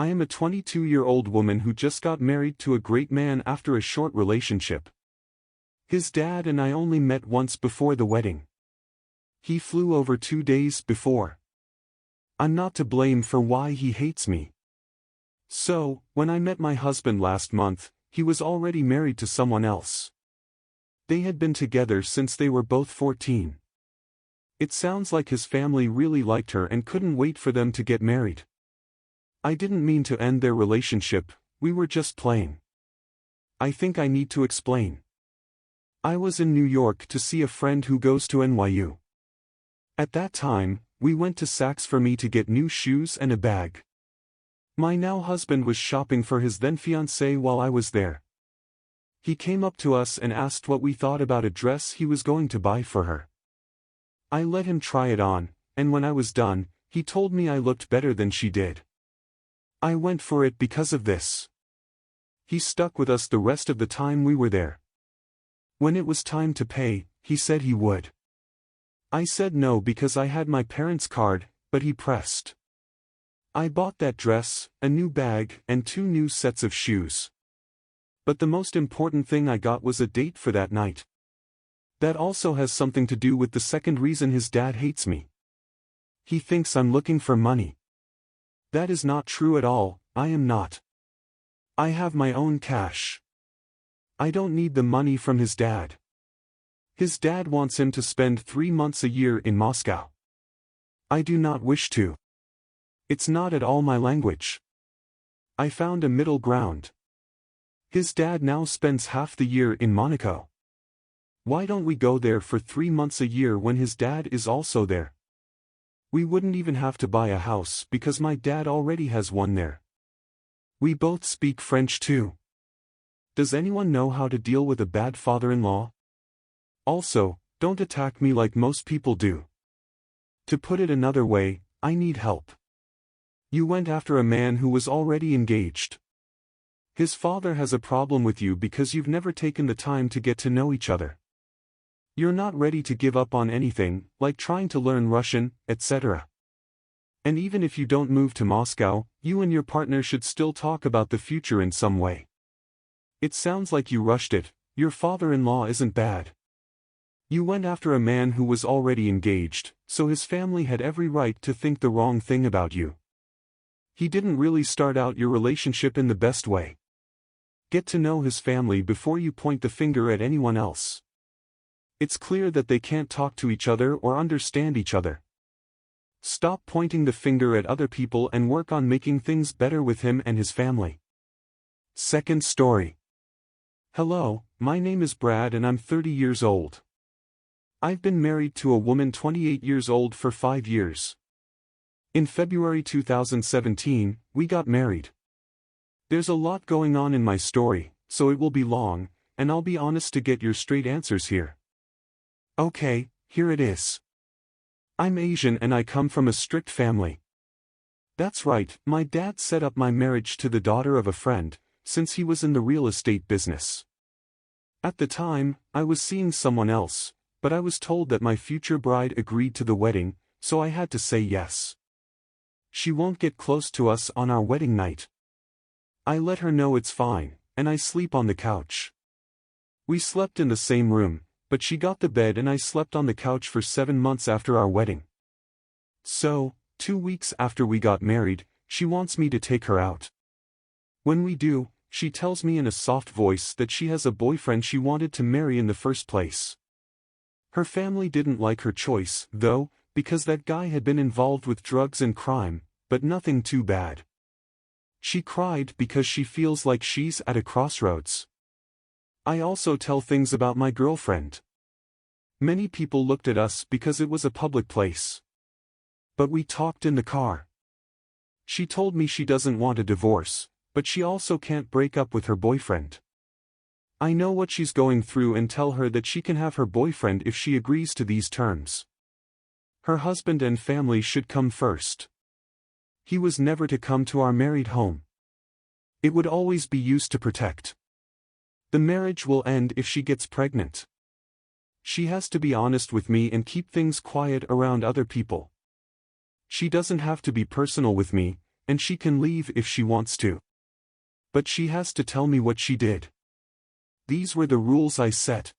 I am a 22-year-old woman who just got married to a great man after a short relationship. His dad and I only met once before the wedding. He flew over 2 days before. I'm not to blame for why he hates me. So, when I met my husband last month, he was already married to someone else. They had been together since they were both 14. It sounds like his family really liked her and couldn't wait for them to get married. I didn't mean to end their relationship, we were just playing. I think I need to explain. I was in New York to see a friend who goes to NYU. At that time, we went to Saks for me to get new shoes and a bag. My now husband was shopping for his then fiancée while I was there. He came up to us and asked what we thought about a dress he was going to buy for her. I let him try it on, and when I was done, he told me I looked better than she did. I went for it because of this. He stuck with us the rest of the time we were there. When it was time to pay, he said he would. I said no because I had my parents' card, but he pressed. I bought that dress, a new bag, and 2 new sets of shoes. But the most important thing I got was a date for that night. That also has something to do with the second reason his dad hates me. He thinks I'm looking for money. That is not true at all, I am not. I have my own cash. I don't need the money from his dad. His dad wants him to spend 3 months a year in Moscow. I do not wish to. It's not at all my language. I found a middle ground. His dad now spends half the year in Monaco. Why don't we go there for 3 months a year when his dad is also there? We wouldn't even have to buy a house because my dad already has one there. We both speak French too. Does anyone know how to deal with a bad father-in-law? Also, don't attack me like most people do. To put it another way, I need help. You went after a man who was already engaged. His father has a problem with you because you've never taken the time to get to know each other. You're not ready to give up on anything, like trying to learn Russian, etc. And even if you don't move to Moscow, you and your partner should still talk about the future in some way. It sounds like you rushed it. Your father-in-law isn't bad. You went after a man who was already engaged, so his family had every right to think the wrong thing about you. He didn't really start out your relationship in the best way. Get to know his family before you point the finger at anyone else. It's clear that they can't talk to each other or understand each other. Stop pointing the finger at other people and work on making things better with him and his family. Second story. Hello, my name is Brad and I'm 30 years old. I've been married to a woman 28 years old for 5 years. In February 2017, we got married. There's a lot going on in my story, so it will be long, and I'll be honest to get your straight answers here. Okay, here it is. I'm Asian and I come from a strict family. That's right, my dad set up my marriage to the daughter of a friend, since he was in the real estate business. At the time, I was seeing someone else, but I was told that my future bride agreed to the wedding, so I had to say yes. She won't get close to us on our wedding night. I let her know it's fine, and I sleep on the couch. We slept in the same room, but she got the bed and I slept on the couch for 7 months after our wedding. So, 2 weeks after we got married, she wants me to take her out. When we do, she tells me in a soft voice that she has a boyfriend she wanted to marry in the first place. Her family didn't like her choice, though, because that guy had been involved with drugs and crime, but nothing too bad. She cried because she feels like she's at a crossroads. I also tell things about my girlfriend. Many people looked at us because it was a public place. But we talked in the car. She told me she doesn't want a divorce, but she also can't break up with her boyfriend. I know what she's going through and tell her that she can have her boyfriend if she agrees to these terms. Her husband and family should come first. He was never to come to our married home. It would always be used to protect. The marriage will end if she gets pregnant. She has to be honest with me and keep things quiet around other people. She doesn't have to be personal with me, and she can leave if she wants to. But she has to tell me what she did. These were the rules I set.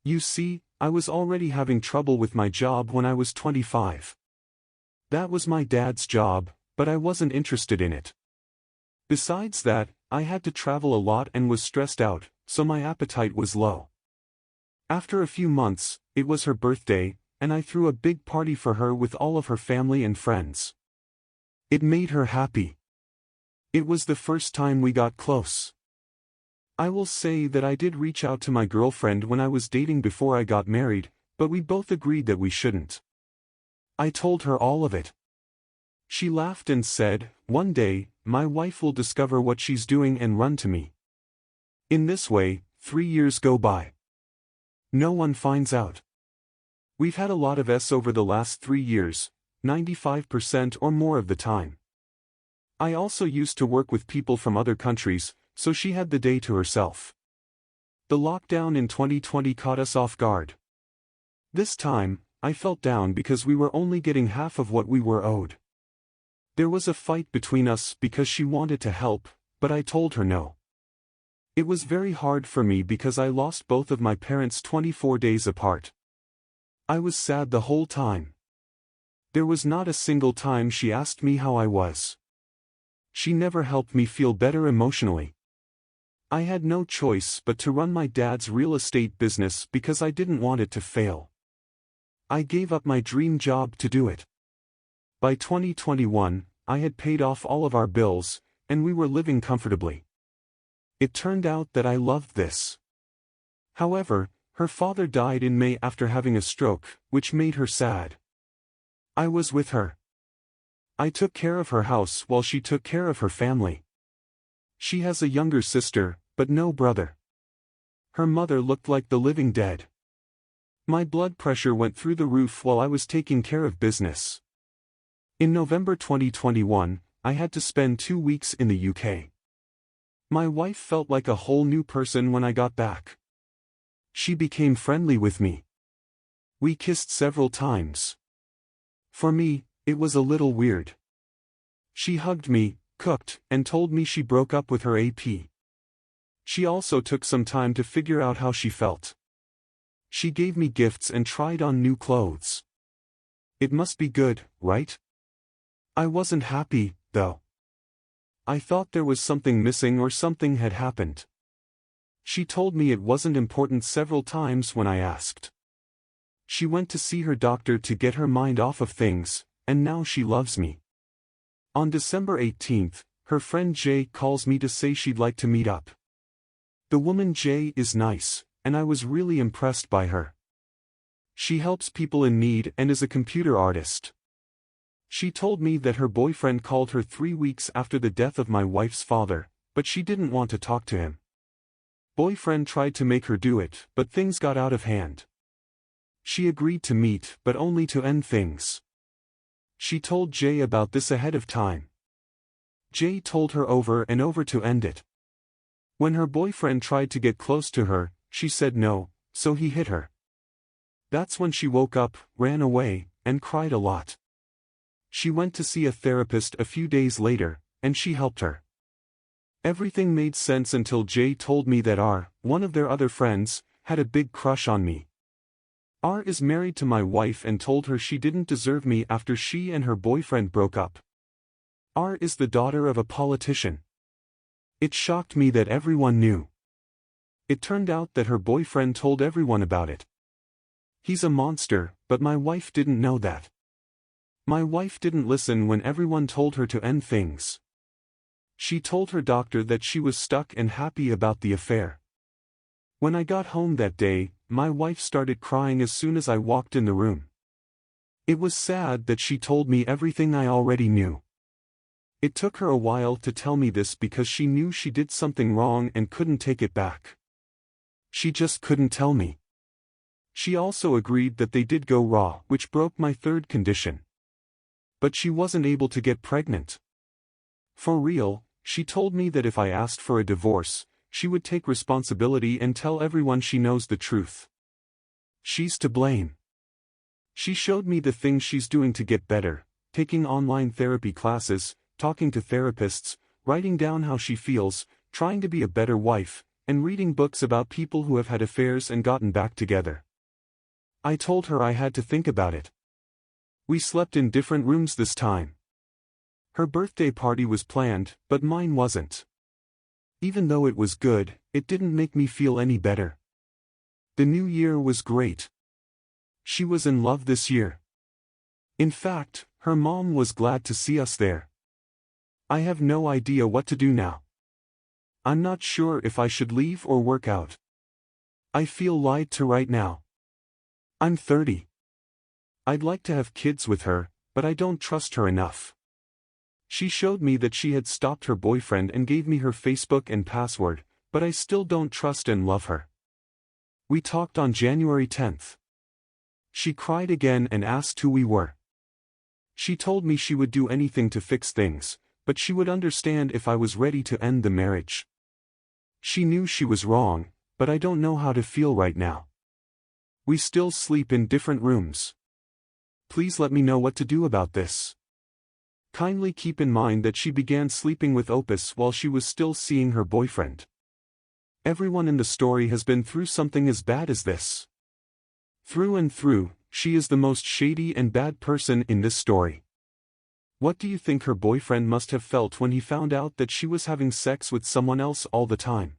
You see, I was already having trouble with my job when I was 25. That was my dad's job, but I wasn't interested in it. Besides that, I had to travel a lot and was stressed out, so my appetite was low. After a few months, it was her birthday, and I threw a big party for her with all of her family and friends. It made her happy. It was the first time we got close. I will say that I did reach out to my girlfriend when I was dating before I got married, but we both agreed that we shouldn't. I told her all of it. She laughed and said, "One day, my wife will discover what she's doing and run to me." In this way, 3 years go by. No one finds out. We've had a lot of S over the last 3 years, 95% or more of the time. I also used to work with people from other countries, so she had the day to herself. The lockdown in 2020 caught us off guard. This time, I felt down because we were only getting half of what we were owed. There was a fight between us because she wanted to help, but I told her no. It was very hard for me because I lost both of my parents 24 days apart. I was sad the whole time. There was not a single time she asked me how I was. She never helped me feel better emotionally. I had no choice but to run my dad's real estate business because I didn't want it to fail. I gave up my dream job to do it. By 2021, I had paid off all of our bills, and we were living comfortably. It turned out that I loved this. However, her father died in May after having a stroke, which made her sad. I was with her. I took care of her house while she took care of her family. She has a younger sister, but no brother. Her mother looked like the living dead. My blood pressure went through the roof while I was taking care of business. In November 2021, I had to spend 2 weeks in the UK. My wife felt like a whole new person when I got back. She became friendly with me. We kissed several times. For me, it was a little weird. She hugged me, cooked, and told me she broke up with her AP. She also took some time to figure out how she felt. She gave me gifts and tried on new clothes. It must be good, right? I wasn't happy, though. I thought there was something missing or something had happened. She told me it wasn't important several times when I asked. She went to see her doctor to get her mind off of things, and now she loves me. On December 18th, her friend Jay calls me to say she'd like to meet up. The woman Jay is nice, and I was really impressed by her. She helps people in need and is a computer artist. She told me that her boyfriend called her 3 weeks after the death of my wife's father, but she didn't want to talk to him. Boyfriend tried to make her do it, but things got out of hand. She agreed to meet, but only to end things. She told Jay about this ahead of time. Jay told her over and over to end it. When her boyfriend tried to get close to her, she said no, so he hit her. That's when she woke up, ran away, and cried a lot. She went to see a therapist a few days later, and she helped her. Everything made sense until Jay told me that R, one of their other friends, had a big crush on me. R is married to my wife and told her she didn't deserve me after she and her boyfriend broke up. R is the daughter of a politician. It shocked me that everyone knew. It turned out that her boyfriend told everyone about it. He's a monster, but my wife didn't know that. My wife didn't listen when everyone told her to end things. She told her doctor that she was stuck and happy about the affair. When I got home that day, my wife started crying as soon as I walked in the room. It was sad that she told me everything I already knew. It took her a while to tell me this because she knew she did something wrong and couldn't take it back. She just couldn't tell me. She also agreed that they did go raw, which broke my third condition. But she wasn't able to get pregnant. For real, she told me that if I asked for a divorce, she would take responsibility and tell everyone she knows the truth. She's to blame. She showed me the things she's doing to get better, taking online therapy classes, talking to therapists, writing down how she feels, trying to be a better wife, and reading books about people who have had affairs and gotten back together. I told her I had to think about it. We slept in different rooms this time. Her birthday party was planned, but mine wasn't. Even though it was good, it didn't make me feel any better. The new year was great. She was in love this year. In fact, her mom was glad to see us there. I have no idea what to do now. I'm not sure if I should leave or work out. I feel lied to right now. I'm 30. I'd like to have kids with her, but I don't trust her enough. She showed me that she had stopped her boyfriend and gave me her Facebook and password, but I still don't trust and love her. We talked on January 10th. She cried again and asked who we were. She told me she would do anything to fix things, but she would understand if I was ready to end the marriage. She knew she was wrong, but I don't know how to feel right now. We still sleep in different rooms. Please let me know what to do about this. Kindly keep in mind that she began sleeping with Opus while she was still seeing her boyfriend. Everyone in the story has been through something as bad as this. Through and through, she is the most shady and bad person in this story. What do you think her boyfriend must have felt when he found out that she was having sex with someone else all the time?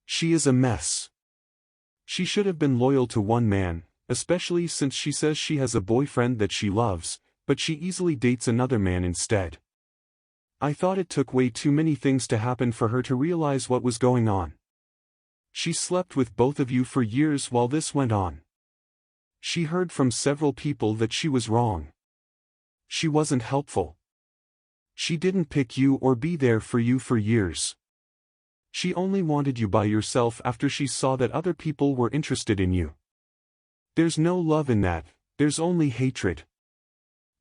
She is a mess. She should have been loyal to one man, especially since she says she has a boyfriend that she loves, but she easily dates another man instead. I thought it took way too many things to happen for her to realize what was going on. She slept with both of you for years while this went on. She heard from several people that she was wrong. She wasn't helpful. She didn't pick you or be there for you for years. She only wanted you by yourself after she saw that other people were interested in you. There's no love in that, there's only hatred.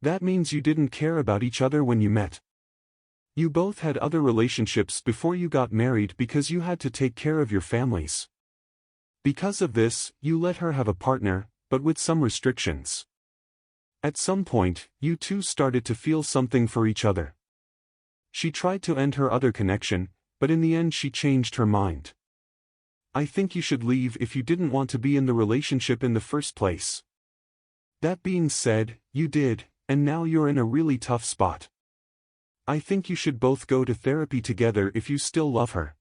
That means you didn't care about each other when you met. You both had other relationships before you got married because you had to take care of your families. Because of this, you let her have a partner, but with some restrictions. At some point, you two started to feel something for each other. She tried to end her other connection, but in the end she changed her mind. I think you should leave if you didn't want to be in the relationship in the first place. That being said, you did, and now you're in a really tough spot. I think you should both go to therapy together if you still love her.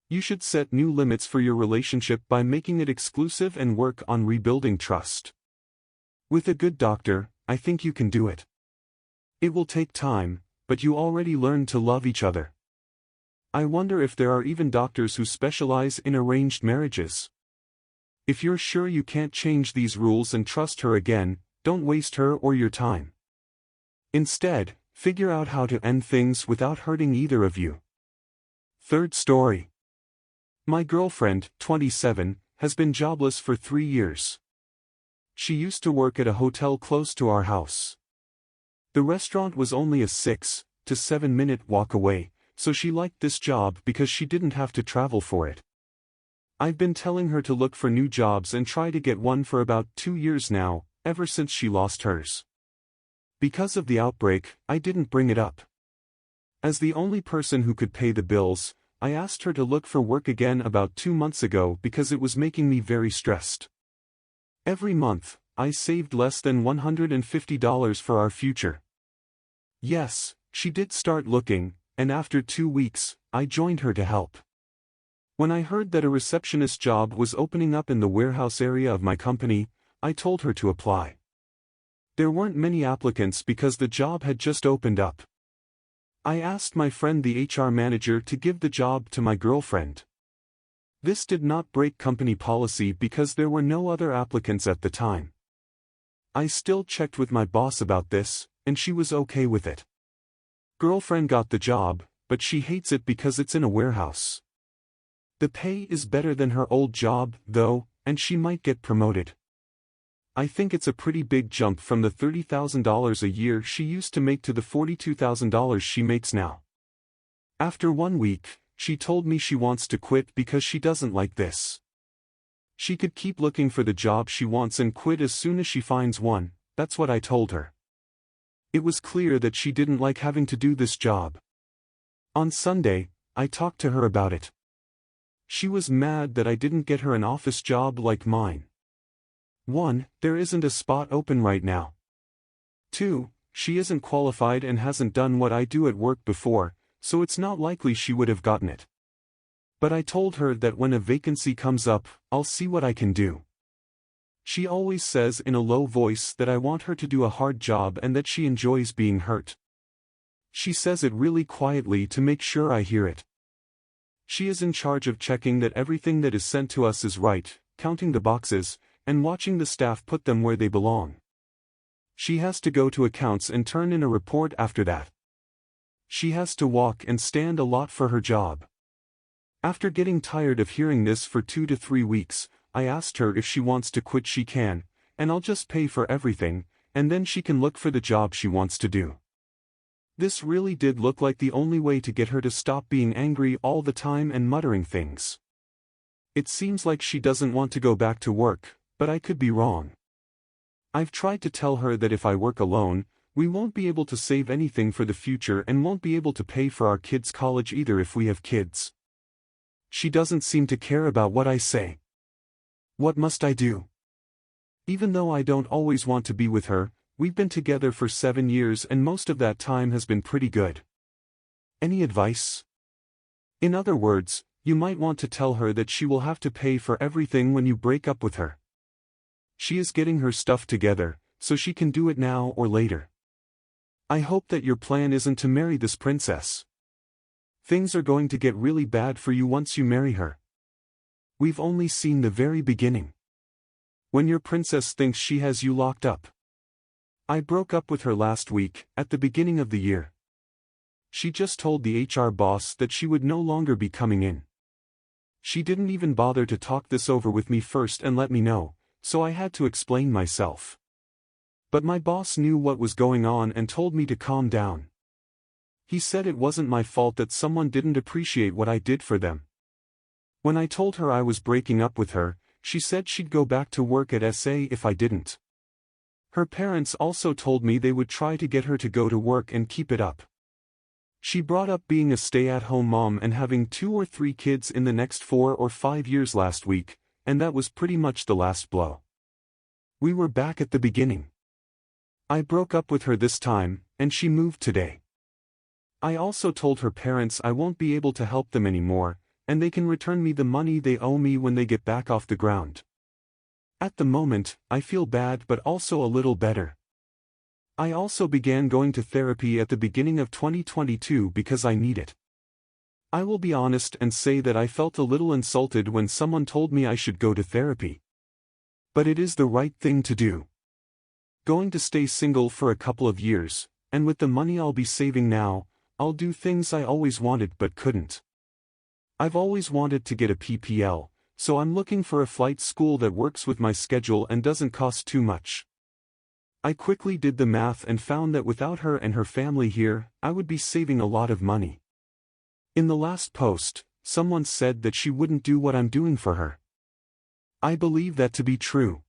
You should set new limits for your relationship by making it exclusive and work on rebuilding trust. With a good doctor, I think you can do it. It will take time, but you already learned to love each other. I wonder if there are even doctors who specialize in arranged marriages. If you're sure you can't change these rules and trust her again, don't waste her or your time. Instead, figure out how to end things without hurting either of you. Third story. My girlfriend, 27, has been jobless for 3 years. She used to work at a hotel close to our house. The restaurant was only a 6 to 7 minute walk away, so she liked this job because she didn't have to travel for it. I've been telling her to look for new jobs and try to get one for about 2 years now, ever since she lost hers. Because of the outbreak, I didn't bring it up. As the only person who could pay the bills, I asked her to look for work again about 2 months ago because it was making me very stressed. Every month, I saved less than $150 for our future. Yes, she did start looking, and after 2 weeks, I joined her to help. When I heard that a receptionist job was opening up in the warehouse area of my company, I told her to apply. There weren't many applicants because the job had just opened up. I asked my friend the HR manager to give the job to my girlfriend. This did not break company policy because there were no other applicants at the time. I still checked with my boss about this, and she was okay with it. Girlfriend got the job, but she hates it because it's in a warehouse. The pay is better than her old job, though, and she might get promoted. I think it's a pretty big jump from the $30,000 a year she used to make to the $42,000 she makes now. After 1 week, she told me she wants to quit because she doesn't like this. She could keep looking for the job she wants and quit as soon as she finds one, that's what I told her. It was clear that she didn't like having to do this job. On Sunday, I talked to her about it. She was mad that I didn't get her an office job like mine. 1. There isn't a spot open right now. 2. She isn't qualified and hasn't done what I do at work before, so it's not likely she would have gotten it. But I told her that when a vacancy comes up, I'll see what I can do. She always says in a low voice that I want her to do a hard job and that she enjoys being hurt. She says it really quietly to make sure I hear it. She is in charge of checking that everything that is sent to us is right, counting the boxes, and watching the staff put them where they belong. She has to go to accounts and turn in a report after that. She has to walk and stand a lot for her job. After getting tired of hearing this for 2 to 3 weeks, I asked her if she wants to quit she can, and I'll just pay for everything, and then she can look for the job she wants to do. This really did look like the only way to get her to stop being angry all the time and muttering things. It seems like she doesn't want to go back to work, but I could be wrong. I've tried to tell her that if I work alone, we won't be able to save anything for the future and won't be able to pay for our kids' college either if we have kids. She doesn't seem to care about what I say. What must I do? Even though I don't always want to be with her, we've been together for 7 years and most of that time has been pretty good. Any advice? In other words, you might want to tell her that she will have to pay for everything when you break up with her. She is getting her stuff together, so she can do it now or later. I hope that your plan isn't to marry this princess. Things are going to get really bad for you once you marry her. We've only seen the very beginning. When your princess thinks she has you locked up. I broke up with her last week, at the beginning of the year. She just told the HR boss that she would no longer be coming in. She didn't even bother to talk this over with me first and let me know, so I had to explain myself. But my boss knew what was going on and told me to calm down. He said it wasn't my fault that someone didn't appreciate what I did for them. When I told her I was breaking up with her, she said she'd go back to work at SA if I didn't. Her parents also told me they would try to get her to go to work and keep it up. She brought up being a stay-at-home mom and having 2 or 3 kids in the next 4 or 5 years last week, and that was pretty much the last blow. We were back at the beginning. I broke up with her this time, and she moved today. I also told her parents I won't be able to help them anymore, and they can return me the money they owe me when they get back off the ground. At the moment, I feel bad but also a little better. I also began going to therapy at the beginning of 2022 because I need it. I will be honest and say that I felt a little insulted when someone told me I should go to therapy. But it is the right thing to do. Going to stay single for a couple of years, and with the money I'll be saving now, I'll do things I always wanted but couldn't. I've always wanted to get a PPL. So I'm looking for a flight school that works with my schedule and doesn't cost too much. I quickly did the math and found that without her and her family here, I would be saving a lot of money. In the last post, someone said that she wouldn't do what I'm doing for her. I believe that to be true.